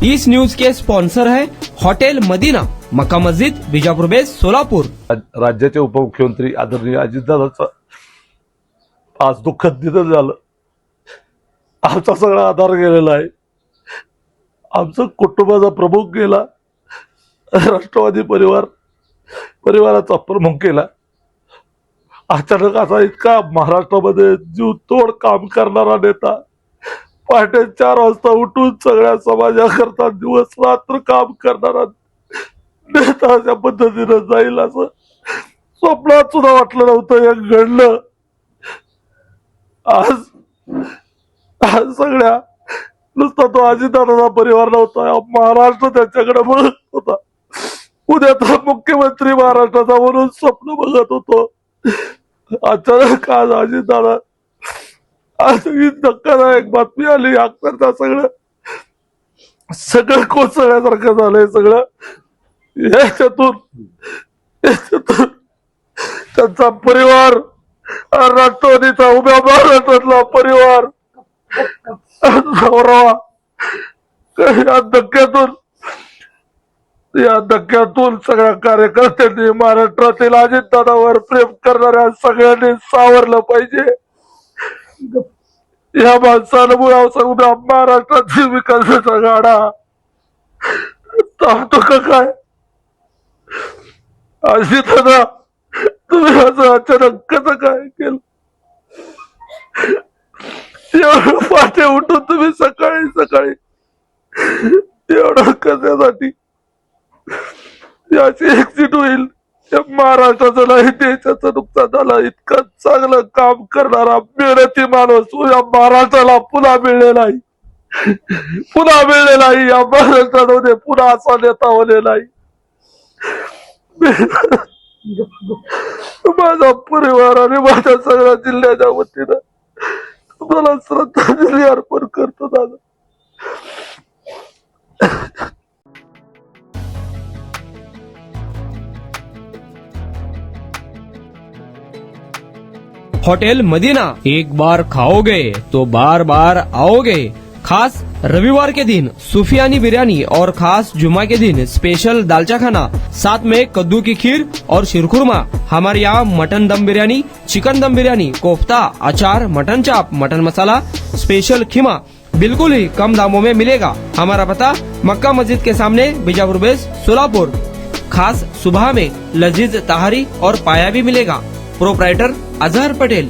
इस news के sponsor है hotel Medina, मक्का मस्जिद, Bijapur base, Solapur. राज्याचे उपमुख्यमंत्री आदरणीय अजितदादांचं आज दुःखद निधन झालं। आमचा सगळा आधार गेलेला आहे। आमचा कुटुंबाचा प्रमुख गेला, राष्ट्रवादी परिवाराचा प्रमुख गेला। अचानक असा इतका महाराष्ट्रामध्ये जीव तोड काम करणारा नेता, पहाटे 4 वाजता उठून सगळ्या समाजाकरता दिवस रात्र काम करणारा नेता अशा पद्धतीनं जाईल असं स्वप्नात सुद्धा वाटलं नव्हतं। हे घडलं। आज सगळ्या नुसता तो अजितदादाचा परिवार नव्हता, महाराष्ट्र त्याच्याकडे बघत होता। उद्या तो मुख्यमंत्री महाराष्ट्राचा म्हणून स्वप्न बघत होतो। अचानक आज अजितदादा, आज ही धक्कादायक बातमी आली। अक्षरशः सगळं कोसळल्यासारखं झालंय। सगळं याच्यातून त्यांचा परिवार, राष्ट्रवादीचा उभ्या महाराष्ट्रातला परिवार या धक्क्यातून सगळ्या कार्यकर्त्यांनी, महाराष्ट्रातील अजितदादावर प्रेम करणाऱ्या सगळ्यांनी सावरलं पाहिजे। या माणसानं उभ्या महाराष्ट्रातील विकासाचा गाडा थांबतो का काय? अजितदादा, तुम्ही असं अचानक कसं काय केलं? एवढं पहाटे उठून तुम्ही सकाळी एवढं कशासाठी? याची एक्झिट होईल, या महाराष्ट्राचं नाही देशाचं नुकसान झालं। इतकं चांगलं काम करणारा मेहनती माणूस या महाराष्ट्राला पुन्हा मिळलेला नाही, या महाराष्ट्रामध्ये पुन्हा असा नेता होलेला नाही। माझा परिवार आणि माझ्या सगळ्या जिल्ह्याच्या वतीनं तुम्हाला श्रद्धांजली अर्पण करतो दादा। होटल मदीना, एक बार खाओगे तो बार बार आओगे। खास रविवार के दिन सूफियानी बिरयानी और खास जुमा के दिन स्पेशल दालचा खाना, साथ में कद्दू की खीर और शीरखुरमा। हमारे यहाँ मटन दम बिरयानी, चिकन दम बिरयानी, कोफ्ता, अचार, मटन चाप, मटन मसाला, स्पेशल खीमा बिल्कुल ही कम दामों में मिलेगा। हमारा पता मक्का मस्जिद के सामने, बीजापुर बेस, सोलापुर। खास सुबह में लजीज तहारी और पाया भी मिलेगा। प्रोप्राइटर अजहर पटेल।